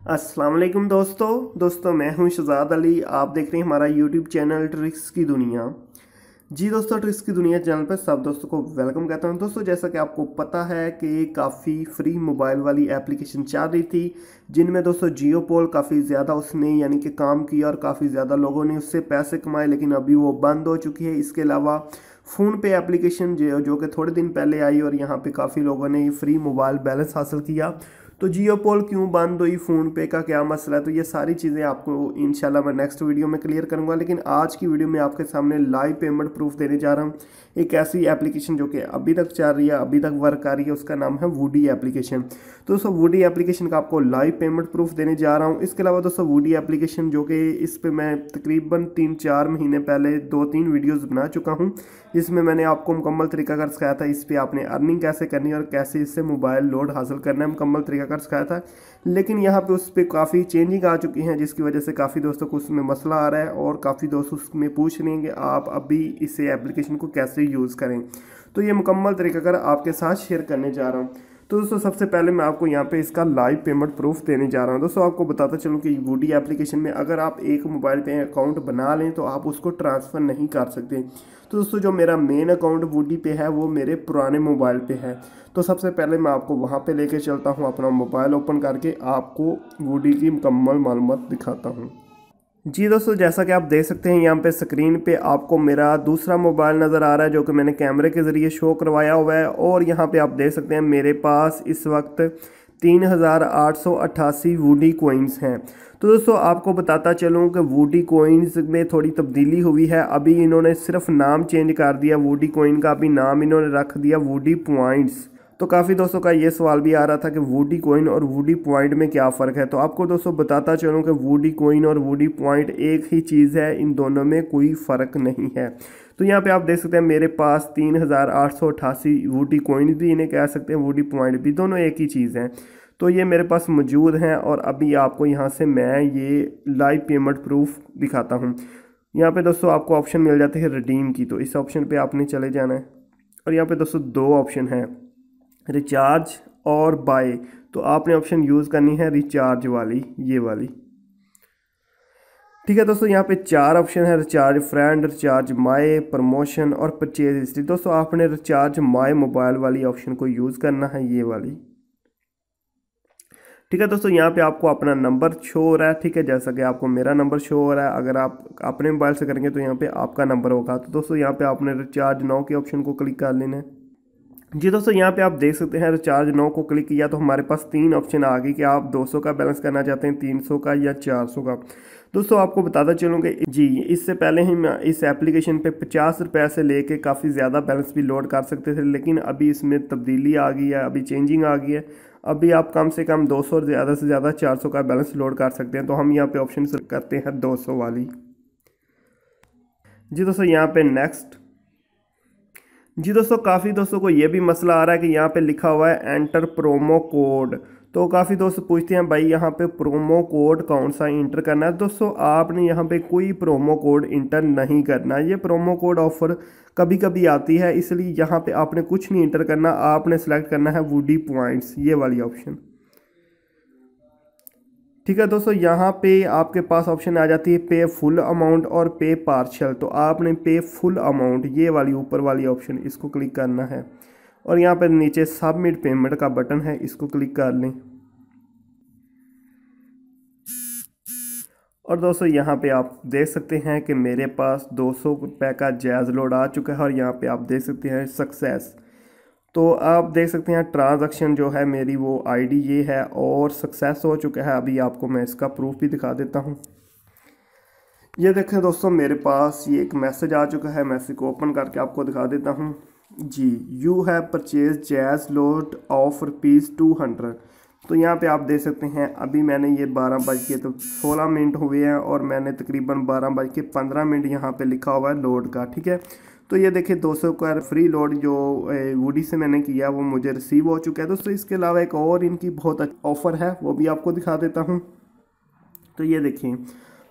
अस्सलाम वालेकुम दोस्तों मैं हूं शहजाद अली। आप देख रहे हैं हमारा यूट्यूब चैनल ट्रिक्स की दुनिया। जी दोस्तों, ट्रिक्स की दुनिया चैनल पर सब दोस्तों को वेलकम कहता हूं। दोस्तों जैसा कि आपको पता है कि काफ़ी फ्री मोबाइल वाली एप्लीकेशन चल रही थी, जिनमें दोस्तों जियो पोल काफ़ी ज़्यादा उसने यानी कि काम किया और काफ़ी ज़्यादा लोगों ने उससे पैसे कमाए, लेकिन अभी वो बंद हो चुकी है। इसके अलावा फ़ोन पे एप्लीकेशन जो कि थोड़े दिन पहले आई और यहाँ पे काफ़ी लोगों ने फ्री मोबाइल बैलेंस हासिल किया। तो जियो पोल क्यों बंद हुई, फ़ोन पे का क्या मसला है, तो ये सारी चीज़ें आपको इंशाल्लाह मैं नेक्स्ट वीडियो में क्लियर करूंगा। लेकिन आज की वीडियो में आपके सामने लाइव पेमेंट प्रूफ देने जा रहा हूँ। एक ऐसी एप्लीकेशन जो कि अभी तक चल रही है, अभी तक वर्क कर रही है, उसका नाम है वूडी एप्लीकेशन। तो दोस्तों वूडी एप्लीकेशन का आपको लाइव पेमेंट प्रूफ देने जा रहा हूँ। इसके अलावा दोस्तों वूडी एप्लीकेशन जो कि इस पर मैं तकरीबन 3-4 महीने पहले 2-3 वीडियोज़ बना चुका हूँ, जिसमें मैंने आपको मुकम्मल तरीकाकार सिखाया था इस पर आपने अर्निंग कैसे करनी है और कैसे इससे मोबाइल लोड हासिल करना है, मुकम्मल तरीकाकार सिखाया था। लेकिन यहाँ पे उस पर काफ़ी चेंजिंग आ चुकी हैं, जिसकी वजह से काफ़ी दोस्तों को उसमें मसला आ रहा है और काफ़ी दोस्त उसमें पूछ रहे हैं कि आप अभी इस एप्लीकेशन को कैसे यूज़ करें। तो ये मुकम्मल तरीकाकार आपके साथ शेयर करने जा रहा हूँ। तो दोस्तों सबसे पहले मैं आपको यहाँ पे इसका लाइव पेमेंट प्रूफ देने जा रहा हूँ। दोस्तों आपको बताता चलूँ कि वूडी एप्लीकेशन में अगर आप एक मोबाइल पे अकाउंट बना लें तो आप उसको ट्रांसफ़र नहीं कर सकते। तो दोस्तों जो मेरा मेन अकाउंट वूडी पे है वो मेरे पुराने मोबाइल पे है। तो सबसे पहले मैं आपको वहाँ पे लेके चलता हूँ, अपना मोबाइल ओपन करके आपको वूडी की मुकम्मल मालूमात दिखाता हूँ। जी दोस्तों, जैसा कि आप देख सकते हैं यहाँ पे स्क्रीन पे आपको मेरा दूसरा मोबाइल नज़र आ रहा है जो कि मैंने कैमरे के ज़रिए शो करवाया हुआ है। और यहाँ पे आप देख सकते हैं मेरे पास इस वक्त 3888 वूडी कोइंस हैं। तो दोस्तों आपको बताता चलूँ कि वूडी कोइंस में थोड़ी तब्दीली हुई है। अभी इन्होंने सिर्फ नाम चेंज कर दिया वूडी कोइन का, अभी नाम इन्होंने रख दिया वूडी पॉइंट्स। तो काफ़ी दोस्तों का ये सवाल भी आ रहा था कि वूडी कोइन और वूडी पॉइंट में क्या फ़र्क है। तो आपको दोस्तों बताता चलूँ कि वूडी कोइन और वूडी पॉइंट एक ही चीज़ है, इन दोनों में कोई फ़र्क नहीं है। तो यहाँ पे आप देख सकते हैं मेरे पास 3888 वूडी कोइन भी इन्हें कह सकते हैं, वूडी पॉइंट भी, दोनों एक ही चीज़ हैं। तो ये मेरे पास मौजूद हैं और अभी आपको यहाँ से मैं ये लाइव पेमेंट प्रूफ दिखाता हूँ। यहाँ पे दोस्तों आपको ऑप्शन मिल जाते हैं रिडीम की, तो इस ऑप्शन पे आपने चले जाना है। और यहाँ पे दोस्तों दो ऑप्शन हैं, रिचार्ज और बाय। तो आपने ऑप्शन यूज़ करनी है रिचार्ज वाली, ये वाली। ठीक है दोस्तों, यहाँ पे 4 ऑप्शन है, recharge friend, recharge my, promotion और परचेज हिस्ट्री। दोस्तों आपने रिचार्ज माय मोबाइल वाली ऑप्शन को यूज़ करना है, ये वाली। ठीक है दोस्तों, यहाँ पे आपको अपना नंबर शो हो रहा है। ठीक है, जैसा कि आपको मेरा नंबर शो हो रहा है, अगर आप अपने मोबाइल से करेंगे तो यहाँ पे आपका नंबर होगा। तो दोस्तों यहाँ पे आपने रिचार्ज नाउ के ऑप्शन को क्लिक कर लेना है। जी दोस्तों, यहाँ पे आप देख सकते हैं रिचार्ज नाउ को क्लिक किया तो हमारे पास 3 ऑप्शन आ गई कि आप 200 का बैलेंस करना चाहते हैं, 300 का या 400 का। दोस्तों आपको बताता चलूँगा जी, इससे पहले ही मैं इस एप्लीकेशन पे 50 रुपये से लेके काफ़ी ज़्यादा बैलेंस भी लोड कर सकते थे, लेकिन अभी इसमें तब्दीली आ गई है, अभी चेंजिंग आ गई है। अभी आप कम से कम 200 और ज़्यादा से ज़्यादा 400 का बैलेंस लोड कर सकते हैं। तो हम यहाँ पे ऑप्शन करते हैं 200 वाली। जी दोस्तों, यहाँ पे नेक्स्ट। जी दोस्तों, काफ़ी दोस्तों को ये भी मसला आ रहा है कि यहाँ पे लिखा हुआ है एंटर प्रोमो कोड। तो काफ़ी दोस्त पूछते हैं भाई यहाँ पे प्रोमो कोड कौन सा इंटर करना है। दोस्तों आपने यहाँ पे कोई प्रोमो कोड इंटर नहीं करना। ये प्रोमो कोड ऑफर कभी कभी आती है, इसलिए यहाँ पे आपने कुछ नहीं इंटर करना। आपने सेलेक्ट करना है वूडी पॉइंट्स, ये वाली ऑप्शन। ठीक है दोस्तों, यहाँ पे आपके पास ऑप्शन आ जाती है पे फुल अमाउंट और पे पार्शियल। तो आपने पे फुल अमाउंट, ये वाली ऊपर वाली ऑप्शन, इसको क्लिक करना है। और यहाँ पे नीचे सबमिट पेमेंट का बटन है, इसको क्लिक कर लें। और दोस्तों यहाँ पे आप देख सकते हैं कि मेरे पास 200 रुपये का जैज़ लोड आ चुका है और यहाँ पे आप देख सकते हैं सक्सेस। तो आप देख सकते हैं ट्रांजैक्शन जो है मेरी वो आईडी ये है और सक्सेस हो चुका है। अभी आपको मैं इसका प्रूफ भी दिखा देता हूँ। ये देखें दोस्तों, मेरे पास ये एक मैसेज आ चुका है, मैसेज को ओपन करके आपको दिखा देता हूँ। जी, you have purchase Jazz load of ₹200। तो यहाँ पे आप देख सकते हैं अभी मैंने ये 12:16 हुए हैं और मैंने तकरीबन 12:15 यहाँ पे लिखा हुआ है लोड का। ठीक है, तो ये देखिए 200 का फ्री लोड जो वूडी से मैंने किया वो मुझे रिसीव हो चुका है। दोस्तों इसके अलावा एक और इनकी बहुत ऑफ़र है, वो भी आपको दिखा देता हूँ। तो ये देखिए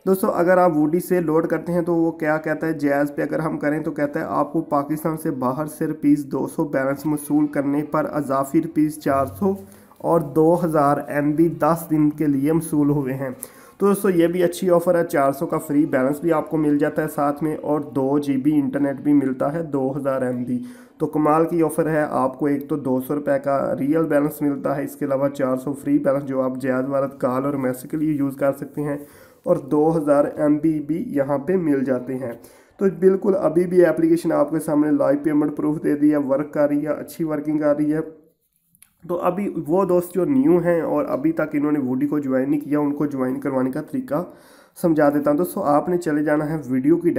दोस्तों, अगर आप वूडी से लोड करते हैं तो वो क्या कहता है, जैज़ पे अगर हम करें तो कहता है आपको पाकिस्तान से बाहर से ₹200 बैलेंस वसूल करने पर अजाफी ₹400 और 2000 MB 10 दिन के लिए वसूल हुए हैं। तो दोस्तों ये भी अच्छी ऑफ़र है। 400 का फ्री बैलेंस भी आपको मिल जाता है साथ में, और 2 GB इंटरनेट भी मिलता है 2000 MB। तो कमाल की ऑफ़र है। आपको एक तो 200 रुपये का रियल बैलेंस मिलता है, इसके अलावा 400 फ्री बैलेंस जो आप जायज़ वारत कॉल और मैसेज के लिए यूज़ कर सकते हैं, और 2000 MB भी यहाँ पे मिल जाते हैं। तो बिल्कुल अभी भी एप्लीकेशन आपके सामने लाइव पेमेंट प्रूफ दे दिया, वर्क कर रही है, अच्छी वर्किंग कर रही है। तो अभी वो दोस्त जो न्यू हैं और अभी तक इन्होंने वूडी को ज्वाइन नहीं किया, उनको ज्वाइन करवाने का तरीका समझा देता हूँ। दोस्तों आपने चले जाना है वीडियो की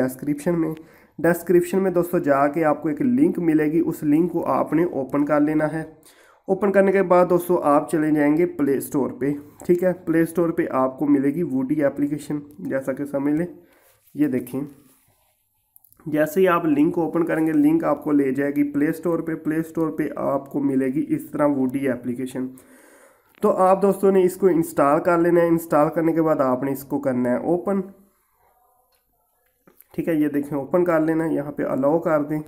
डिस्क्रिप्शन में दोस्तों जाके आपको एक लिंक मिलेगी, उस लिंक को आपने ओपन कर लेना है। ओपन करने के बाद दोस्तों आप चले जाएंगे प्ले स्टोर पे। ठीक है, प्ले स्टोर पे आपको मिलेगी वूडी एप्लीकेशन, जैसा कि समझ लें। ये देखें, जैसे ही आप लिंक ओपन करेंगे लिंक आपको ले जाएगी प्ले स्टोर पे। प्ले स्टोर पे आपको मिलेगी इस तरह वूडी एप्लीकेशन। तो आप दोस्तों ने इसको इंस्टॉल कर लेना है। इंस्टॉल करने के बाद आपने इसको करना है ओपन। ठीक है, ये देखें ओपन कर लेना है, यहाँ पे अलाउ कर दें।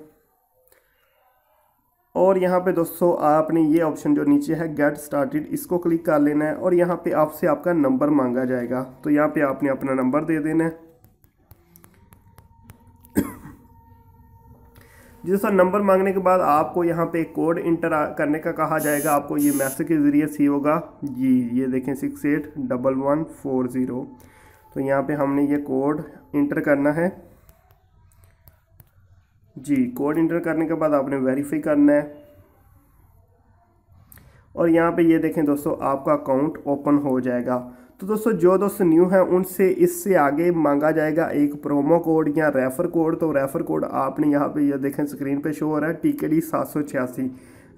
और यहाँ पे दोस्तों आपने ये ऑप्शन जो नीचे है गेट स्टार्टेड, इसको क्लिक कर लेना है, और यहाँ पे आपसे आपका नंबर मांगा जाएगा। तो यहाँ पे आपने अपना नंबर दे देना है। जैसा नंबर मांगने के बाद आपको यहाँ पे कोड इंटर करने का कहा जाएगा। आपको ये मैसेज के ज़रिए सी होगा जी, ये देखें 681140। तो यहाँ पे हमने ये कोड इंटर करना है जी। कोड इंटर करने के बाद आपने वेरीफाई करना है, और यहाँ पे ये देखें दोस्तों आपका अकाउंट ओपन हो जाएगा। तो दोस्तों जो दोस्त न्यू है उनसे इससे आगे मांगा जाएगा एक प्रोमो कोड या रेफ़र कोड। तो रेफ़र कोड आपने यहाँ पे ये देखें स्क्रीन पे शो हो रहा है TKD 786।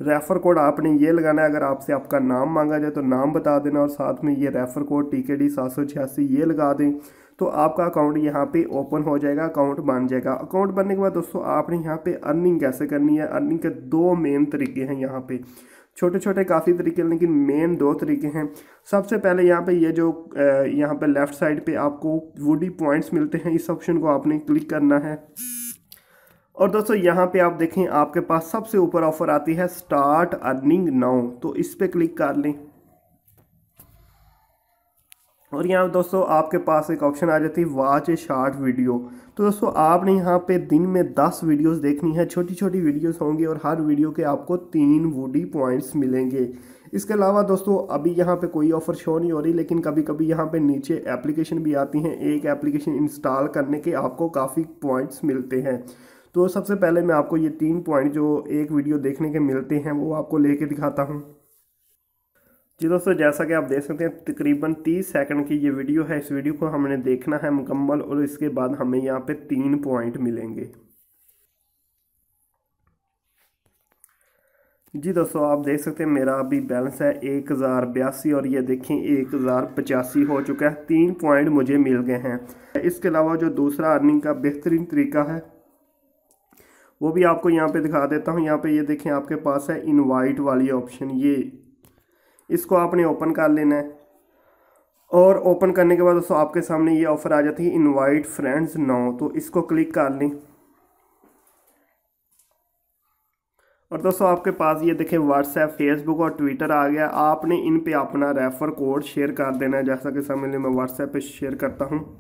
रेफ़र कोड आपने ये लगाना है। अगर आपसे आपका नाम मांगा जाए तो नाम बता देना, और साथ में ये रेफ़र कोड TKD 786 ये लगा दें, तो आपका अकाउंट यहाँ पे ओपन हो जाएगा, अकाउंट बन जाएगा। अकाउंट बनने के बाद दोस्तों आपने यहाँ पे अर्निंग कैसे करनी है। अर्निंग के 2 मेन तरीके हैं यहाँ पे, छोटे छोटे काफ़ी तरीके, लेकिन मेन 2 तरीके हैं। सबसे पहले यहाँ पे ये जो यहाँ पे लेफ़्ट साइड पे आपको वूडी पॉइंट्स मिलते हैं, इस ऑप्शन को आपने क्लिक करना है। और दोस्तों यहाँ पे आप देखें आपके पास सबसे ऊपर ऑफर आती है स्टार्ट अर्निंग नाउ, तो इस पर क्लिक कर लें। और यहाँ दोस्तों आपके पास एक ऑप्शन आ जाती है वॉच ए शॉर्ट वीडियो। तो दोस्तों आपने यहाँ पे दिन में 10 वीडियोस देखनी है, छोटी छोटी वीडियोस होंगी, और हर वीडियो के आपको 3 वूडी पॉइंट्स मिलेंगे। इसके अलावा दोस्तों अभी यहाँ पे कोई ऑफ़र शो नहीं हो रही, लेकिन कभी कभी यहाँ पे नीचे एप्लीकेशन भी आती हैं। एक एप्लीकेशन इंस्टॉल करने के आपको काफ़ी पॉइंट्स मिलते हैं। तो सबसे पहले मैं आपको ये 3 पॉइंट जो एक वीडियो देखने के मिलते हैं वो आपको लेके दिखाता हूँ जी। दोस्तों जैसा कि आप देख सकते हैं तकरीबन 30 सेकंड की ये वीडियो है। इस वीडियो को हमने देखना है मुकम्मल, और इसके बाद हमें यहाँ पे 3 पॉइंट मिलेंगे जी। दोस्तों आप देख सकते हैं मेरा अभी बैलेंस है 1082, और ये देखें 1085 हो चुका है। 3 पॉइंट मुझे मिल गए हैं। इसके अलावा जो दूसरा अर्निंग का बेहतरीन तरीका है वो भी आपको यहाँ पे दिखा देता हूँ। यहाँ पे ये देखें आपके पास है इनवाइट वाली ऑप्शन, ये इसको आपने ओपन कर लेना है। और ओपन करने के बाद दोस्तों आपके सामने ये ऑफ़र आ जाती है इनवाइट फ्रेंड्स नाउ, तो इसको क्लिक कर लें। और दोस्तों आपके पास ये देखें व्हाट्सएप, फेसबुक और ट्विटर आ गया। आपने इन पे अपना रेफ़र कोड शेयर कर देना है, जैसा कि समझ मैं व्हाट्सएप पे शेयर करता हूँ।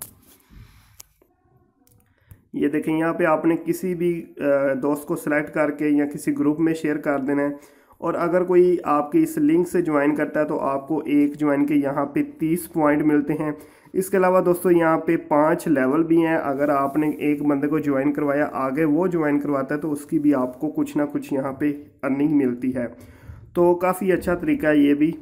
ये देखें यहाँ पे आपने किसी भी दोस्त को सिलेक्ट करके या किसी ग्रुप में शेयर कर देना है। और अगर कोई आपके इस लिंक से ज्वाइन करता है तो आपको एक ज्वाइन के यहाँ पे 30 पॉइंट मिलते हैं। इसके अलावा दोस्तों यहाँ पे 5 लेवल भी हैं। अगर आपने एक बंदे को ज्वाइन करवाया, आगे वो ज्वाइन करवाता है, तो उसकी भी आपको कुछ ना कुछ यहाँ पे अर्निंग मिलती है। तो काफ़ी अच्छा तरीका है ये भी।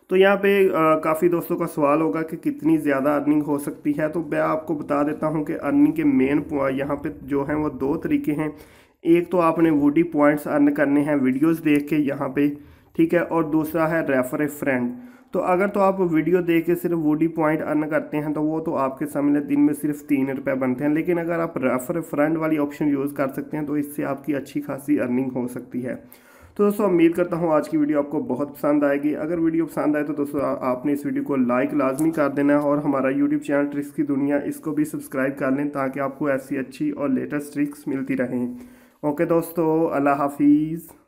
तो यहाँ पे काफ़ी दोस्तों का सवाल होगा कि कितनी ज़्यादा अर्निंग हो सकती है। तो मैं आपको बता देता हूँ कि अर्निंग के मेन यहाँ पे जो हैं वो 2 तरीके हैं। एक तो आपने वूडी पॉइंट्स अर्न करने हैं वीडियोस देख के यहाँ पे, ठीक है, और दूसरा है रेफर ए फ्रेंड। तो अगर तो आप वीडियो देख के सिर्फ वूडी पॉइंट अर्न करते हैं तो वो तो आपके सामने दिन में सिर्फ 3 रुपये बनते हैं। लेकिन अगर आप रेफर ए फ्रेंड वाली ऑप्शन यूज़ कर सकते हैं तो इससे आपकी अच्छी खासी अर्निंग हो सकती है। तो दोस्तों उम्मीद करता हूँ आज की वीडियो आपको बहुत पसंद आएगी। अगर वीडियो पसंद आए तो दोस्तों आपने इस वीडियो को लाइक लाजमी कर देना है, और हमारा यूट्यूब चैनल ट्रिक्स की दुनिया इसको भी सब्सक्राइब कर लें ताकि आपको ऐसी अच्छी और लेटेस्ट ट्रिक्स मिलती रहें। ओके दोस्तों, अल्लाह हाफिज़।